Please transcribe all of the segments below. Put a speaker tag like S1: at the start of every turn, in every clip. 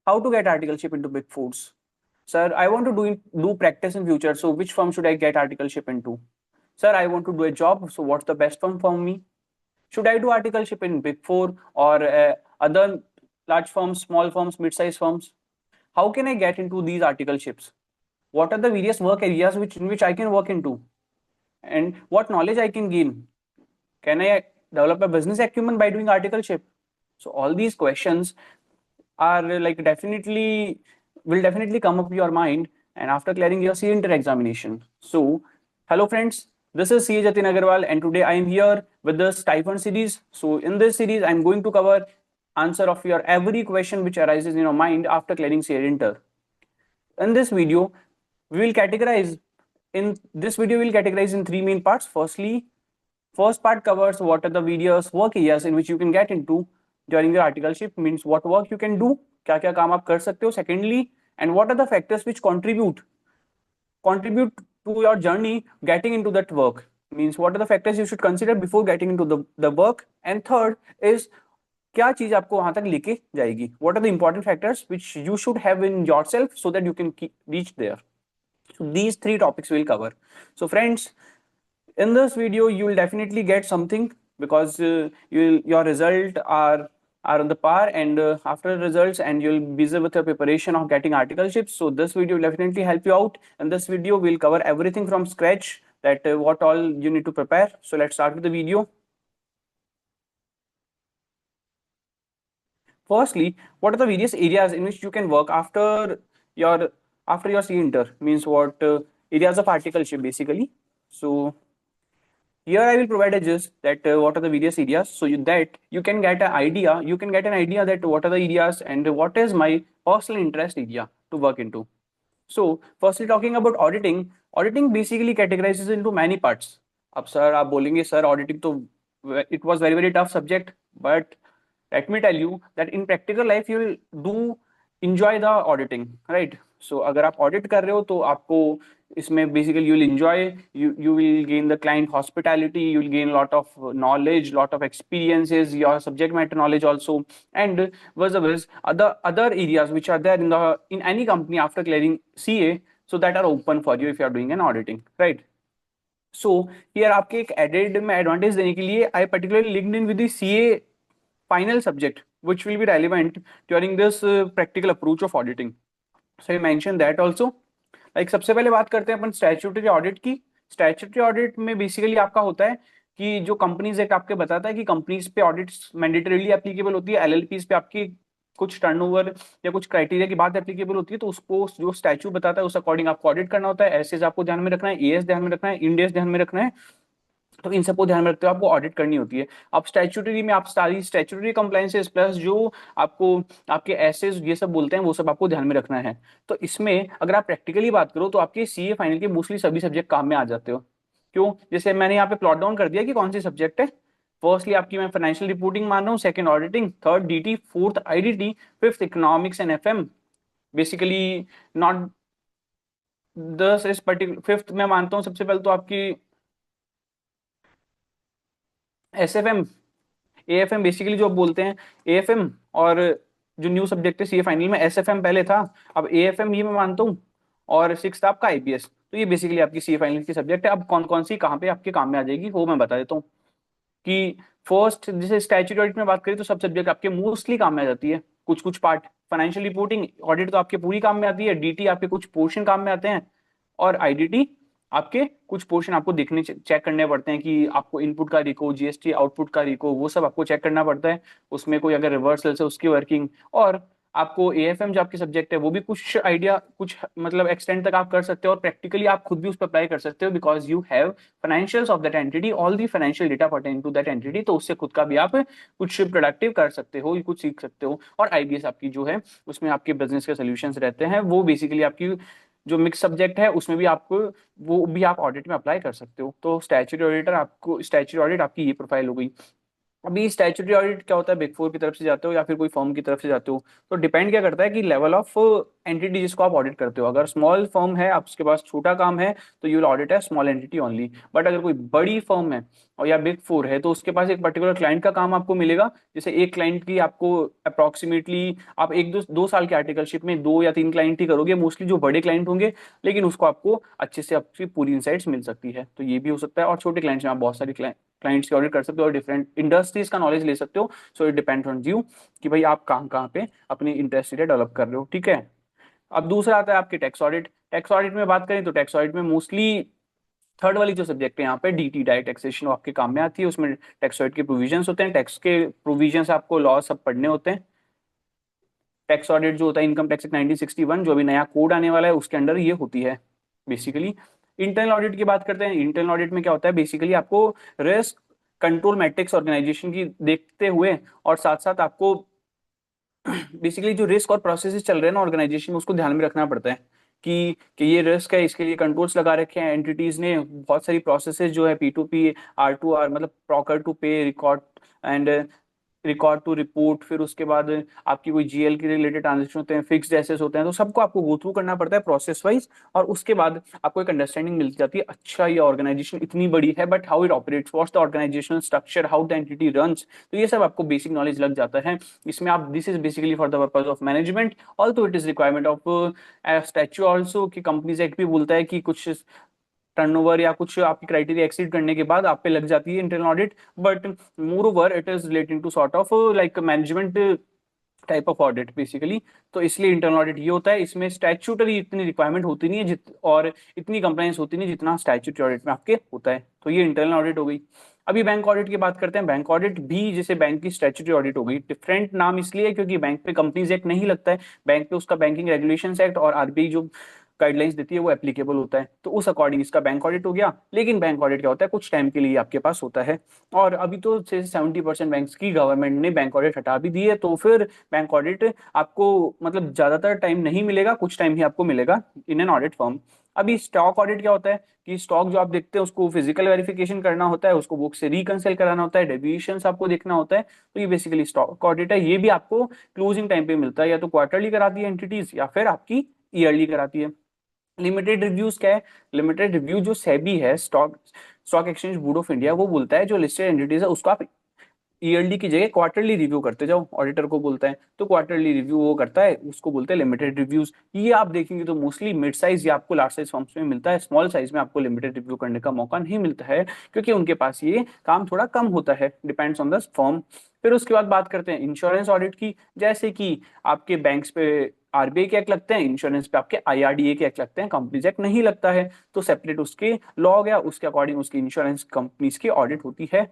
S1: how to get articleship into big foods. Sir, I want to do practice in future. So which firm should I get articleship into? Sir, I want to do a job. So what's the best firm for me? Should I do articleship in Big Four or other large firms, small firms, mid-sized firms? How can I get into these articleships? What are the various work areas in which I can work into? And what knowledge I can gain? Can I develop a business acumen by doing articleship? So all these questions are like definitely will definitely come up your mind and after clearing your CA Inter examination. So hello friends, this is CA Jatin Agarwal and today I am here with the stipend series. So in this series I'm going to cover answer of your every question which arises in your mind after clearing CA Inter. In this video we will categorize in three main parts. First part covers what are the various work areas in which you can get into during your articleship, means what work you can do, क्या क्या काम आप कर सकते हो. Secondly, and what are the factors which contribute to your journey getting into that work, means what are the factors you should consider before getting into the work. And third is क्या चीज आपको वहां तक लेके जाएगी, what are the important factors which you should have in yourself so that you can reach there. So these three topics we'll cover. So friends, in this video you will definitely get something because your result are on the par, and after results and you'll be busy with your preparation of getting articleships. So this video will definitely help you out. In this video we'll cover everything from scratch, that what all you need to prepare. So let's start with the video. Firstly, what are the various areas in which you can work after your CA Inter, means what areas of articleship basically. So here I will provide a gist that what are the various areas, so that you can get an idea. You can get an idea that what are the areas and what is my personal interest area to work into. So firstly, talking about auditing. Auditing basically categorizes into many parts. अब sir आप बोलेंगे sir auditing तो it was very tough subject, but let me tell you that in practical life you will do enjoy the auditing, right? So अगर आप audit कर रहे हो तो आपको इसमें basically you will enjoy, you will gain the client hospitality, you will gain a lot of knowledge, lot of experiences, your subject matter knowledge also, and versus other areas which are there in any company after clearing CA, so that are open for you if you are doing an auditing, right? So here आपके एक added में advantage देने के लिए I particularly linked in with the CA final subject which will be relevant during this practical approach of auditing. So I mentioned that also. Like सबसे पहले बात करते हैं अपन स्टैट्यूटरी ऑडिट की. स्टैट्यूटरी ऑडिट में बेसिकली आपका होता है कि जो कंपनीज एक्ट आपके बताता है कि कंपनीज पे ऑडिट्स मैंडेटरीली एप्लीकेबल होती है, एलएलपीज पे आपकी कुछ टर्नओवर या कुछ क्राइटेरिया की बात एप्लीकेबल होती है, तो उसको जो स्टैच्यू बताता है उस अकॉर्डिंग आपको ऑडिट करना होता है. एसएस आपको ध्यान में रखना है, एएस ध्यान में रखना है, इंडेस ध्यान में रखना है. तो इन सबको ध्यान में रखते हुए आपको ऑडिट करनी होती है. अब स्टैट्यूटरी में आप सारी स्टैट्यूटरी कंप्लायंसेस प्लस जो आपको आपके एसेस ये सब बोलते हैं वो सब आपको ध्यान में रखना है. तो इसमें अगर आप प्रैक्टिकली बात करो तो आपके सीए फाइनल के मोस्टली सभी सब्जेक्ट काम में आ जाते हो. क्यों? जैसे मैंने यहाँ पे प्लॉट डाउन कर दिया कि कौन सी सब्जेक्ट है. फर्स्टली आपकी मैं फाइनेंशियल रिपोर्टिंग मान रहा हूँ, second auditing, third DT, fourth IDT, fifth economics and FM. Basically not this इस पर्टिकुलर फिफ्थ में मानता हूँ सबसे पहले तो आपकी एसएफएम, एएफएम बेसिकली जो बोलते हैं एएफएम, और जो न्यू सब्जेक्ट है सीए फाइनल में एसएफएम पहले था, अब एएफएम ये मैं मानता हूँ, और सिक्स आपका आईपीएस. तो ये बेसिकली आपकी सीए फाइनल की सब्जेक्ट है. अब कौन कौन सी कहाँ पे आपके काम में आ जाएगी वो मैं बता देता हूँ. कि फर्स्ट जैसे स्टैट्यूटरी ऑडिट में बात करें तो सब सब्जेक्ट आपके मोस्टली काम में आ जाती है. कुछ पार्ट फाइनेंशियल रिपोर्टिंग ऑडिट तो आपके पूरी काम में आती है, डीटी आपके कुछ पोर्शन काम में आते हैं, और आईडीटी आपके कुछ पोर्शन आपको देखने चेक करने पड़ते हैं कि आपको इनपुट का रिको, जीएसटी आउटपुट का रिको, वो सब आपको चेक करना पड़ता है. उसमें कोई अगर रिवर्सल है उसकी वर्किंग, और आपको एएफएम जो आपके सब्जेक्ट है वो भी कुछ आइडिया कुछ मतलब एक्सटेंड तक आप कर सकते हो, और प्रैक्टिकली आप खुद भी उस पर अप्लाई कर सकते हो because you have financials of that entity, all the financial data pertaining to that entity. तो उससे खुद का भी आप कुछ प्रोडक्टिव कर सकते हो, कुछ सीख सकते हो. और आईबीएस आपकी जो है उसमें आपके बिजनेस के सोल्यूशंस रहते हैं, वो बेसिकली आपकी जो मिक्स सब्जेक्ट है उसमें भी आपको वो भी आप ऑडिट में अप्लाई कर सकते हो. तो स्टैट्यूटरी ऑडिट आपकी ये प्रोफाइल हो गई. अभी स्टैट्यूटरी ऑडिट क्या होता है, बिग फोर की तरफ से जाते हो या फिर कोई फर्म की तरफ से जाते हो, तो डिपेंड क्या करता है कि लेवल ऑफ एंटिटी जिसको आप ऑडिट करते हो। अगर स्मॉल फर्म है, आपके पास छोटा काम है, तो यू विल ऑडिट है स्मॉल एंटिटी ओनली। बट अगर कोई बड़ी फर्म है और या बिग फोर है, तो उसके पास एक पर्टिकुलर क्लाइंट का काम आपको मिलेगा। जैसे एक क्लाइंट की आपको अप्रोक्सीमेटली, आप एक दो दो साल के आर्टिकलशिप में 2 या 3 क्लाइंट ही करोगे, मोस्टली जो बड़े क्लाइंट होंगे, लेकिन उसको आपको अच्छे से आपकी पूरी इनसाइट्स मिल सकती है। तो ये भी हो सकता है। और छोटे क्लाइंट्स में आप बहुत सारी क्लाइंट्स की ऑडिट कर सकते हो और डिफरेंट इंडस्ट्रीज का नॉलेज ले सकते हो। So it depends on you कि भाई आप कहाँ कहाँ पे अपनी इंडस्ट्री डेवलप कर रहे हो, ठीक है। अब दूसरा आता है आपके टैक्स ऑडिट। टैक्स ऑडिट में बात करें तो टैक्स ऑडिट में मोस्टली थर्ड वाली जो सब्जेक्ट है यहाँ पे डीटी, डायरेक्ट टैक्सेशन, वो आपके काम में आती है। उसमें टैक्स ऑडिट के प्रोविजंस होते हैं, टैक्स के प्रोविजंस आपको लॉ सब पढ़ने होते हैं। टैक्स ऑडिट जो होता है इनकम टैक्स एक्ट 1961, जो अभी नया कोड आने वाला है, उसके अंडर ये होती है बेसिकली। इंटरनल ऑडिट की बात करते हैं। इंटरनल ऑडिट में क्या होता है, बेसिकली आपको रिस्क कंट्रोल मैट्रिक्स ऑर्गेनाइजेशन की देखते हुए, और साथ साथ आपको बेसिकली जो रिस्क और प्रोसेसेस चल रहे हैं ना ऑर्गेनाइजेशन में, उसको ध्यान में रखना पड़ता है कि ये रिस्क है, इसके लिए कंट्रोल्स लगा रखे हैं एंटिटीज ने। बहुत सारी प्रोसेसेस जो है P2P, R2R, मतलब procure to pay, record and record to report, फिर उसके बाद आपकी कोई जीएल के रिलेटेड ट्रांजेक्शन होते हैं, फिक्स्ड एसेट्स होते हैं, तो सबको आपको गो थ्रू करना पड़ता है प्रोसेस वाइज। और उसके बाद आपको एक अंडरस्टैंडिंग मिल जाती है, अच्छा ये ऑर्गेनाइजेशन इतनी बड़ी है, but how it operates, what's the organisational structure, how the entity runs, तो ये सब आपको बेसिक नॉलेज लग जाता है इसमें। आप this is basically for the purpose of management, also it is requirement of statue also, कि कंपनीज एक्ट भी बोलता है कि कुछ टर्नओवर या कुछ आपकी क्राइटेरिया एक्सीड करने के बाद आप पे लग जाती है internal audit. But moreover it is relating to sort of like management type of audit basically. तो इसलिए इंटरनल ऑडिट ये होता है, इसमें स्टैच्यूटरी इतनी रिक्वायरमेंट होती नहीं है और इतनी कंप्लायंस होती नहीं जितना स्टैच्यूटरी ऑडिट में आपके होता है। तो ये इंटरनल ऑडिट हो गई। अभी बैंक ऑडिट की बात करते हैं। बैंक ऑडिट भी जैसे बैंक की स्टैच्यूटरी ऑडिट हो गई, डिफरेंट नाम इसलिए है क्योंकि बैंक पे कंपनीज एक्ट नहीं लगता है, बैंक पे उसका बैंकिंग रेगुलेशंस एक्ट और आरबीआई जो गाइडलाइंस देती है वो एप्लीकेबल होता है। तो उस अकॉर्डिंग इसका बैंक ऑडिट हो गया। लेकिन बैंक ऑडिट क्या होता है, कुछ टाइम के लिए आपके पास होता है। और अभी तो 70% बैंक की गवर्नमेंट ने बैंक ऑडिट हटा भी दी है, तो फिर बैंक ऑडिट आपको मतलब ज्यादातर टाइम नहीं मिलेगा, कुछ टाइम ही आपको मिलेगा इन एन ऑडिट फर्म। अभी स्टॉक ऑडिट क्या होता है कि स्टॉक जो आप देखते हैं उसको फिजिकल वेरिफिकेशन करना होता है, उसको बुक से रिकंसिल कराना होता है, डेविएशंस आपको देखना होता है। तो ये बेसिकली स्टॉक ऑडिट है। ये भी आपको क्लोजिंग टाइम पे मिलता है, या तो क्वार्टरली कराती है एंटिटीज या फिर आपकी ईयरली कराती है। लिमिटेड रिव्यूज क्या है, लिमिटेड रिव्यू जो सेबी है, stock stock exchange board of India, वो बोलता है जो लिस्टेड एंटिटीज है उसको आप ईयरली की जगह क्वार्टरली रिव्यू करते जाओ, ऑडिटर को बोलता है। तो क्वार्टरली रिव्यू वो करता है, उसको बोलते हैं लिमिटेड रिव्यूज। ये आप देखेंगे तो मोस्टली मिड साइज या आपको लार्ज साइज फर्म्स में मिलता है, स्मॉल साइज में आपको लिमिटेड रिव्यू करने का मौका नहीं मिलता है, क्योंकि उनके पास ये काम थोड़ा कम होता है, डिपेंड्स ऑन द फर्म। फिर उसके बाद बात करते हैं इंश्योरेंस ऑडिट की। जैसे कि आपके बैंक्स पे आरबीआई के एक्ट लगते हैं, इंश्योरेंस पे आपके आईआरडीए के एक्ट लगते हैं, कंपनीज एक्ट नहीं लगता है। तो सेपरेट उसके लॉ गया, उसके अकॉर्डिंग उसकी इंश्योरेंस कंपनीज की ऑडिट होती है।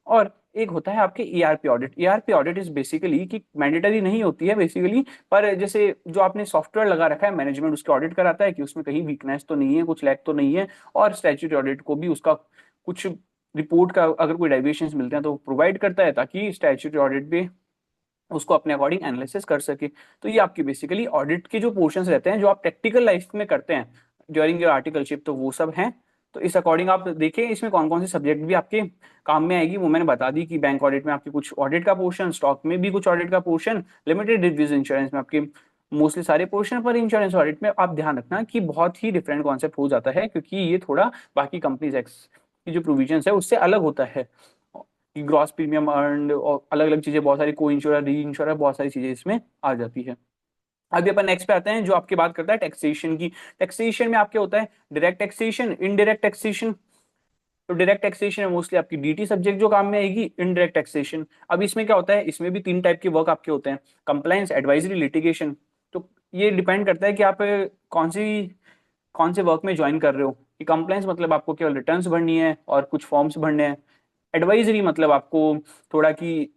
S1: और एक होता है आपके ERP audit. ERP audit is basically कि मैंडेटरी नहीं होती है बेसिकली, पर जैसे जो आपने सॉफ्टवेयर लगा रखा है, मैनेजमेंट उसके ऑडिट कराता है कि उसमें कहीं वीकनेस तो नहीं है, कुछ लैक तो नहीं है। और स्टैट्यूटरी ऑडिट को भी उसका कुछ रिपोर्ट का अगर कोई डेविएशंस मिलते हैं तो प्रोवाइड करता है, ताकि स्टैट्यूटरी ऑडिट भी उसको अपने अकॉर्डिंग एनालिसिस कर सके। तो ये आपकी बेसिकली ऑडिट के जो पोर्शंस रहते हैं जो आप प्रैक्टिकल लाइफ में करते हैं ड्यूरिंग योर आर्टिकलशिप, तो वो सब हैं। तो इस अकॉर्डिंग आप देखिए इसमें कौन कौन सी सब्जेक्ट भी आपके काम में आएगी, वो मैंने बता दी कि बैंक ऑडिट में आपकी कुछ ऑडिट का पोर्शन, स्टॉक में भी कुछ ऑडिट का पोर्शन, लिमिटेड रिव्यूज इंश्योरेंस में आपके मोस्टली सारे पोर्शन, पर इंश्योरेंस ऑडिट में आप ध्यान रखना कि बहुत ही डिफरेंट कॉन्सेप्ट हो जाता है, क्योंकि ये थोड़ा बाकी कंपनीज एक्स की जो प्रोविजंस है उससे अलग होता है। कि ग्रॉस प्रीमियम अर्न और अलग अलग चीजें, बहुत सारी को इंश्योर, री इंश्योर, बहुत सारी चीजें इसमें आ जाती है। अभी अपन नेक्स्ट पे आते हैं जो आपकी बात करता है टैक्सेशन की। टैक्सेशन में आपके होता है डायरेक्ट टैक्सेशन, इनडायरेक्ट टैक्सेशन। तो डायरेक्ट टैक्सेशन है मोस्टली आपकी डीटी सब्जेक्ट जो काम में आएगी। इनडायरेक्ट टैक्सेशन, अब इसमें क्या होता है, इसमें भी 3 टाइप के वर्क आपके होते हैं, कंप्लायंस, एडवाइजरी, लिटिगेशन। तो ये डिपेंड करता है कि आप कौन से वर्क में ज्वाइन कर रहे हो। कि कंप्लायंस मतलब आपको केवल रिटर्न्स भरनी है और कुछ फॉर्म्स भरने हैं। एडवाइजरी मतलब आपको थोड़ा कि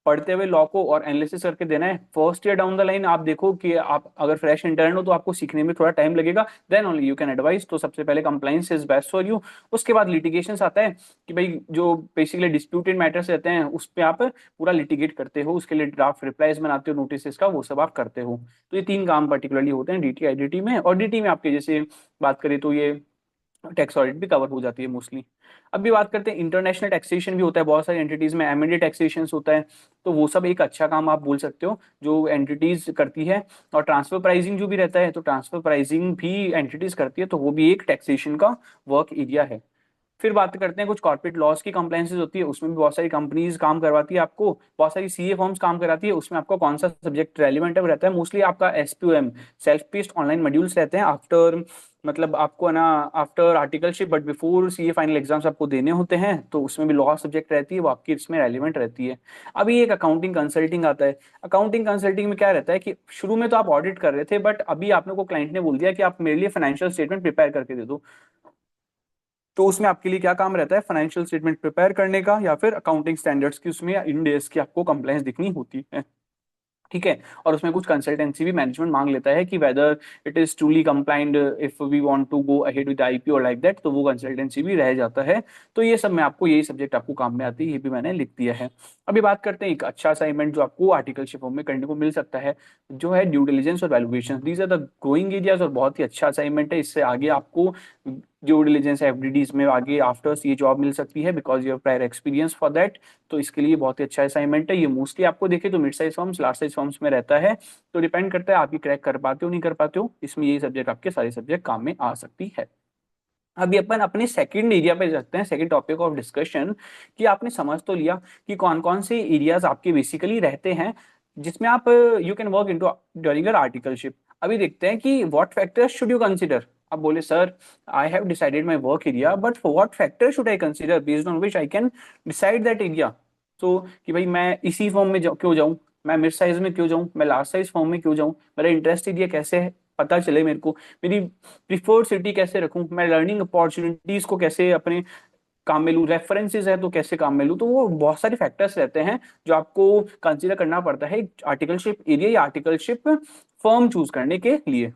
S1: पढ़ते हुए लॉ को और एनालिसिस करके देना है। First year down the line आप देखो कि आप अगर फ्रेश इंटर्न हो तो आपको सीखने में थोड़ा टाइम लगेगा, then only you can advise. तो सबसे पहले compliance is best for you. उसके बाद लिटिगेशन आता है कि भाई जो बेसिकली डिस्प्यूटेड मैटर्स रहते हैं उस पर आप पूरा लिटिगेट करते हो, उसके लिए ड्राफ्ट रिप्लाईज बनाते हो नोटिस का, वो सब आप करते हो। तो ये 3 काम पर्टिकुलरली होते हैं डीटी आईडीटी में। और डीटी में आपके जैसे बात करें तो ये टैक्स ऑडिट भी कवर हो जाती है मोस्टली। अभी बात करते हैं, इंटरनेशनल टैक्सेशन भी होता है बहुत सारी एंटिटीज में, एम टैक्सेशन होता है, तो वो सब एक अच्छा काम आप बोल सकते हो जो एंटिटीज करती है। और ट्रांसफर प्राइसिंग जो भी रहता है, तो ट्रांसफर प्राइसिंग भी एंटिटीज करती है, तो वो भी एक टैक्सेशन का वर्क एरिया है। फिर बात करते हैं कुछ कॉर्पोरेट लॉस की कंप्लायंसेस होती है, उसमें भी बहुत सारी कंपनीज काम करवाती है आपको, बहुत सारी सीए फॉर्म्स काम कराती है, उसमें आपका कौन सा सब्जेक्ट रेलिवेंट है वो रहता है। मोस्टली आपका SPOM, self paced online modules रहते हैं आफ्टर, मतलब आपको है ना after articleship but before CA final exams आपको देने होते हैं, तो उसमें भी लॉ सब्जेक्ट रहती है, वो आपकी इसमें रेलिवेंट रहती है। अभी एक अकाउंटिंग कंसल्टिंग आता है। अकाउंटिंग कंसल्टिंग में क्या रहता है कि शुरू में तो आप ऑडिट कर रहे थे, बट अभी आपने को क्लाइंट ने बोल दिया कि आप मेरे लिए फाइनेंशियल स्टेटमेंट प्रिपेयर करके दे दो, तो उसमें आपके लिए क्या काम रहता है, फाइनेंशियल स्टेटमेंट प्रिपेयर करने का, या फिर अकाउंटिंग स्टैंडर्ड्स की उसमें या इंड एस की आपको कंप्लायंस दिखनी होती है। ठीक है। और उसमें कुछ कंसल्टेंसी भी मैनेजमेंट मांग लेता है कि whether it is truly compliant if we want to go ahead with IP और लाइक दैट, तो वो कंसल्टेंसी भी रह जाता है। तो ये सब में आपको यही सब्जेक्ट आपको काम में आती है, ये भी मैंने लिख दिया है। अभी बात करते हैं एक अच्छा असाइनमेंट जो आपको आर्टिकलशिप में करने को मिल सकता है, जो है ड्यू डिलिजेंस और valuation. These are the growing areas, और बहुत ही अच्छा असाइनमेंट है। इससे आगे आपको ड्यू डिलिजेंस एफडीडीज में आगे आफ्टर्स ये जॉब मिल सकती है, because you prior experience for that. तो इसके लिए बहुत ही अच्छा असाइनमेंट है। ये मोस्टली आपको देखे तो mid size forms, large size forms में रहता है, तो डिपेंड करता है आप ये क्रैक कर पाते हो नहीं कर पाते हो। इसमें यही सब्जेक्ट आपके सारे सब्जेक्ट काम में आ सकती है। अभी अपन अपने सेकंड एरिया पे जाते हैं, सेकंड टॉपिक ऑफ डिस्कशन, कि आपने समझ तो लिया कि कौन कौन से एरियाज आपके बेसिकली रहते हैं जिसमें आप you can work into during your articleship. अभी देखते हैं कि what factors should you consider. अब बोले sir, I have decided my work area, but for what factor should I consider based on which I can decide that area. तो कि भाई मैं इसी फॉर्म में क्यों जाऊं, मैं मिड साइज में क्यों जाऊं, मैं लार्ज साइज फॉर्म में क्यों जाऊं, मेरा इंटरेस्ट एरिया कैसे है पता चले मेरे को, मेरी प्रिफर्ड सिटी कैसे रखूं, मैं लर्निंग अपॉर्चुनिटीज को कैसे अपने काम में लूँ, रेफरेंसेस है तो कैसे काम में लूँ। तो वो बहुत सारे फैक्टर्स रहते हैं जो आपको कंसीडर करना पड़ता है आर्टिकलशिप एरिया या आर्टिकलशिप फर्म चूज करने के लिए।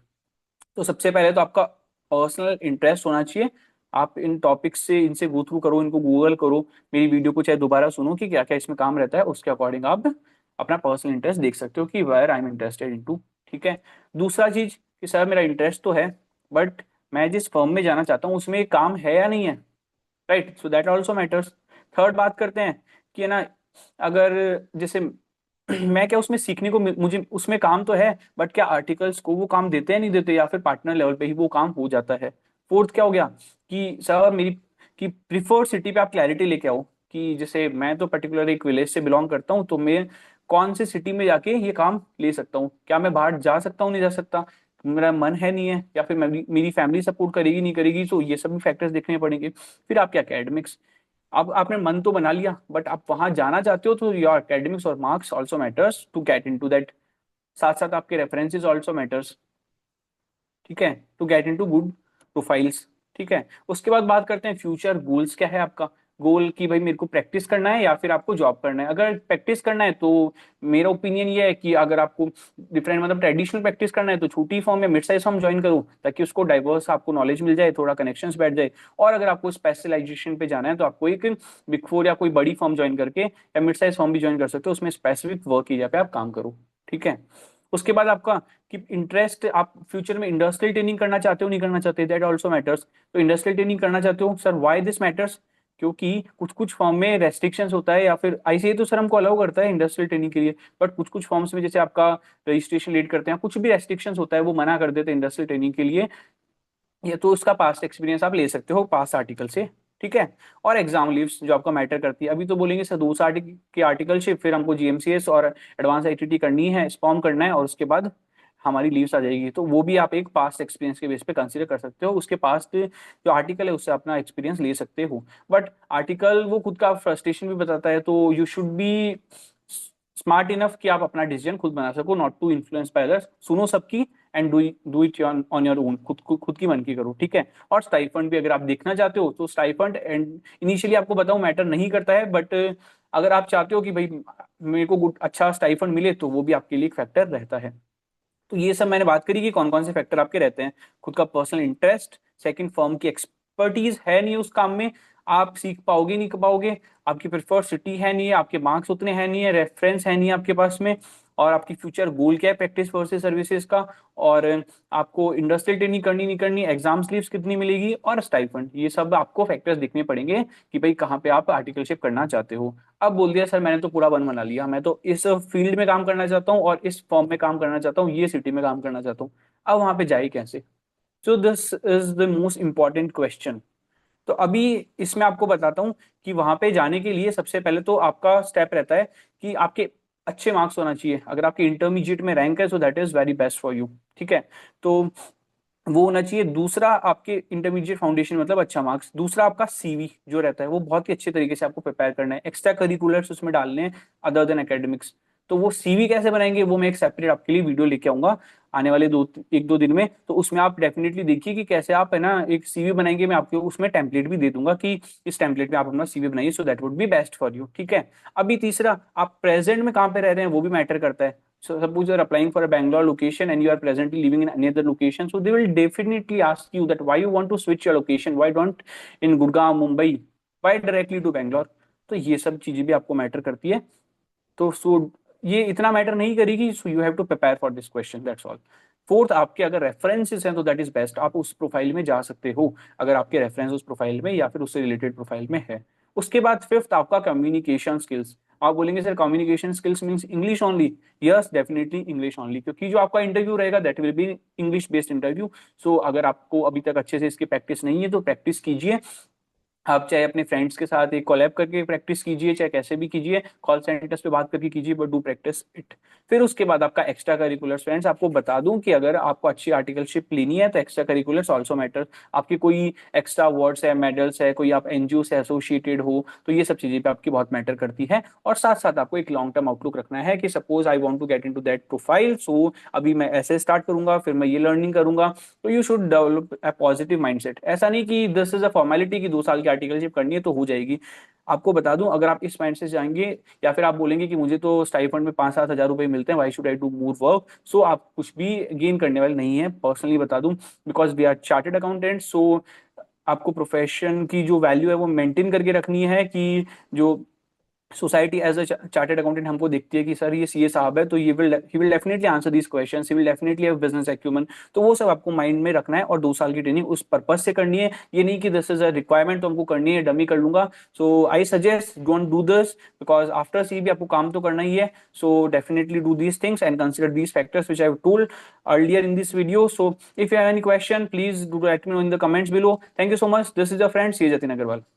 S1: तो सबसे पहले तो आपका पर्सनल इंटरेस्ट होना चाहिए। आप इन टॉपिक्स से इनसे गो थ्रू करो, इनको गूगल करो, मेरी वीडियो को चाहे दोबारा सुनो कि क्या क्या इसमें काम रहता है, उसके अकॉर्डिंग आप अपना पर्सनल इंटरेस्ट देख सकते हो कि where I am interested into. ठीक है। दूसरा चीज कि सर मेरा इंटरेस्ट तो है, बट मैं जिस फर्म में जाना चाहता हूँ उसमें काम है या नहीं है, right, so that also matters. Third बात करते हैं कि है ना, अगर जैसे मैं क्या उसमें सीखने को मुझे उसमें काम तो है, बट क्या आर्टिकल्स को वो काम देते हैं नहीं देते, या फिर पार्टनर लेवल पे ही वो काम हो जाता है। फोर्थ क्या हो गया कि सर मेरी कि प्रिफर्ड सिटी पे आप क्लैरिटी लेके आओ कि जैसे मैं तो पर्टिकुलर एक विलेज से बिलोंग करता हूँ, तो मैं कौन सी सिटी में जाके ये काम ले सकता हूँ, क्या मैं बाहर जा सकता हूँ नहीं जा सकता, मेरा मन है नहीं है, या फिर मेरी फैमिली सपोर्ट करेगी नहीं करेगी, तो ये सब भी फैक्टर्स देखने पड़ेंगे। फिर आपके एकेडमिक्स, अब आपने मन तो बना लिया बट आप वहां जाना चाहते हो, तो योर एकेडमिक्स और marks also matters to get into that. साथ साथ आपके रेफरेंसेस आल्सो मैटर्स, ठीक है, to get into good profiles. ठीक है। उसके बाद बात करते हैं फ्यूचर गोल्स, क्या है आपका गोल कि भाई मेरे को प्रैक्टिस करना है या फिर आपको जॉब करना है। अगर प्रैक्टिस करना है तो मेरा ओपिनियन ये है कि अगर आपको डिफरेंट मतलब ट्रेडिशनल प्रैक्टिस करना है तो छोटी फॉर्म या मिड साइज फॉर्म ज्वाइन करो, ताकि उसको डाइवर्स आपको नॉलेज मिल जाए, थोड़ा कनेक्शंस बैठ जाए। और अगर आपको स्पेशलाइजेशन पे जाना है तो आपको एक बिग फोर या कोई बड़ी फॉर्म ज्वाइन करके या मिड साइज फॉर्म भी ज्वाइन कर सकते हो, उसमें स्पेसिफिक वर्क एरिया पे आप काम करो। ठीक है। उसके बाद आपका कि इंटरेस्ट, आप फ्यूचर में इंडस्ट्रियल ट्रेनिंग करना चाहते हो नहीं करना चाहते, दैट आल्सो मैटर्स। तो इंडस्ट्रियल ट्रेनिंग करना चाहते हो सर, व्हाई दिस मैटर्स, क्योंकि कुछ कुछ फॉर्म में रेस्ट्रिक्शंस होता है, या फिर आईसीए तो सर हमको अलाउ करता है इंडस्ट्रियल ट्रेनिंग के लिए, बट कुछ कुछ फॉर्म्स में जैसे आपका रजिस्ट्रेशन लेट करते हैं, कुछ भी रेस्ट्रिक्शंस होता है वो मना कर देते हैं इंडस्ट्रियल ट्रेनिंग के लिए। ये तो उसका पास्ट एक्सपीरियंस आप ले सकते हो पास्ट आर्टिकल से। ठीक है। और एग्जाम लीव्स जो आपका मैटर करती है, अभी तो बोलेंगे सर 2 साल की आर्टिकलशिप, फिर हमको जीएमसीएस और एडवांस आईटीटी करनी है, स्पॉम करना है, और उसके बाद हमारी लीव्स आ जाएगी, तो वो भी आप एक पास्ट एक्सपीरियंस के बेस पे कंसीडर कर सकते हो। उसके पास्ट जो आर्टिकल है उससे अपना एक्सपीरियंस ले सकते हो। बट आर्टिकल वो खुद का फ्रस्ट्रेशन भी बताता है, तो you should be smart enough कि आप अपना डिसीजन खुद बना सको, not to influence by others. सुनो सबकी and do it on your own, खुद की मन की करो। ठीक है। और स्टाइफंड भी अगर आप देखना चाहते हो तो स्टाइफंड एंड इनिशियली आपको बताऊं मैटर नहीं करता है, बट अगर आप चाहते हो कि भाई मेरे को गुड अच्छा स्टाइफंड मिले, तो वो भी आपके लिए एक फैक्टर रहता है। तो ये सब मैंने बात करी कि कौन कौन से फैक्टर आपके रहते हैं। खुद का पर्सनल इंटरेस्ट, सेकंड फर्म की एक्सपर्टीज है नहीं उस काम में, आप सीख पाओगे नहीं कर पाओगे, आपकी प्रिफर्ड सिटी है नहीं है, आपके मार्क्स उतने हैं नहीं है, रेफरेंस है नहीं है आपके पास में, और आपकी फ्यूचर गोल क्या है प्रैक्टिस वर्सेस सर्विसेज का, और आपको इंडस्ट्रियल ट्रेनिंग करनी नहीं करनी, एग्जाम स्लीव्स कितनी मिलेगी, और स्टाइफंड, ये सब आपको फैक्टर्स देखने पड़ेंगे कि भाई कहाँ पे आप आर्टिकलशिप करना चाहते हो। अब बोल दिया सर मैंने तो पूरा वन बना लिया, मैं तो इस फील्ड में काम करना चाहता हूँ और इस फॉर्म में काम करना चाहता हूँ, ये सिटी में काम करना चाहता हूँ, अब वहां पे जाए कैसे? So this is the most important question. तो अभी इसमें आपको बताता हूँ कि वहां पे जाने के लिए सबसे पहले तो आपका स्टेप रहता है कि आपके अच्छे मार्क्स होना चाहिए। अगर आपके इंटरमीडिएट में रैंक है so that is very best for you, ठीक है। तो वो होना चाहिए। दूसरा आपके इंटरमीडिएट फाउंडेशन मतलब अच्छा मार्क्स। दूसरा आपका सीवी जो रहता है वो बहुत ही अच्छे तरीके से आपको प्रिपेयर करना है, एक्स्ट्रा करिकुलर्स उसमें डालने हैं अदर देन एकेडमिक्स। तो वो सीवी कैसे बनाएंगे वो मैं एक सेपरेट आपके लिए वीडियो लेके आऊंगा आने वाले एक दो दिन में। तो उसमें आप डेफिनेटली देखिए कि कैसे आप है ना एक सीवी बनाएंगे। मैं आपको उसमें टेम्पलेट भी दे दूंगा कि इस टेम्पलेट में आप अपना सीवी बनाइए, so that would be best for you, ठीक है। अभी तीसरा, आप प्रेजेंट में कहाँ पे रह रहे हैं वो भी मैटर करता है। So suppose you're applying for a Bangalore location and you are presently living in any other location, so they will definitely ask you that why you want to switch your location, why don't in Gurgaon, Mumbai, why directly to Bangalore। तो ये सब चीजें भी आपको matter करती है। तो सो ये इतना मैटर नहीं करेगी, so you have to prepare for this question, that's all. Fourth, आपके अगर रेफरेंसेस हैं तो दैट इज बेस्ट, आप उस प्रोफाइल में जा सकते हो अगर आपके रेफरेंस उस प्रोफाइल में या फिर उससे रिलेटेड प्रोफाइल में है। उसके बाद फिफ्थ आपका कम्युनिकेशन स्किल्स। आप बोलेंगे sir communication skills means English only. Yes definitely English only, क्योंकि जो आपका इंटरव्यू रहेगा that will be English based interview. So अगर आपको अभी तक अच्छे से इसकी प्रैक्टिस नहीं है तो प्रैक्टिस कीजिए। आप चाहे अपने फ्रेंड्स के साथ एक कोलैब करके प्रैक्टिस कीजिए, चाहे कैसे भी कीजिए, कॉल सेंटर्स पे बात करके कीजिए, बट डू प्रैक्टिस इट। फिर उसके बाद आपका एक्स्ट्रा करिकुलर फ्रेंड्स, आपको बता दूं कि अगर आपको अच्छी आर्टिकलशिप लेनी है तो एक्स्ट्रा करिकुलर्स ऑल्सो मैटर। आपके कोई एक्स्ट्रा अवार्ड्स है, मेडल्स है, कोई आप एनजीओ से एसोसिएटेड हो, तो ये सब चीजें पे आपकी बहुत मैटर करती है। और साथ साथ आपको एक लॉन्ग टर्म आउटलुक रखना है कि suppose I want to get into that profile, so अभी मैं ऐसे स्टार्ट करूंगा, फिर मैं ये लर्निंग करूंगा। तो you should develop a positive mindset. ऐसा नहीं कि दिस इज अ फॉर्मेलिटी की 2 साल की आर्टिकलशिप करनी है तो हो जाएगी। आपको बता दूं अगर आप इस माइंड से जाएंगे या फिर आप बोलेंगे कि मुझे तो स्टाइफंड में 5-7 हज़ार रुपए मिलते हैं, why should I do more work, so आप कुछ भी गेन करने वाले नहीं है, पर्सनली बता दूं। Because we are chartered accountant, so आपको प्रोफेशन की जो वैल्यू है वो मेंटेन करके रखनी है कि जो society as a chartered accountant हमको देखती है कि सर ये सीए साहब है तो ये will he will definitely answer these questions, he will definitely have business acumen. तो वो सब आपको माइंड में रखना है और 2 साल की ट्रेनिंग उस पर्पज से करनी है। ये नहीं कि दिस इज अ रिक्वायरमेंट तो हमको करनी है, डमी कर लूंगा। So I suggest don't do this, because after C भी आपको काम तो करना ही है। So definitely do these things and consider these factors which I have told earlier in this video. So if you have any question, please do let me know in the comments below. Thank you so much. This is your friend CA Jatin Agarwal.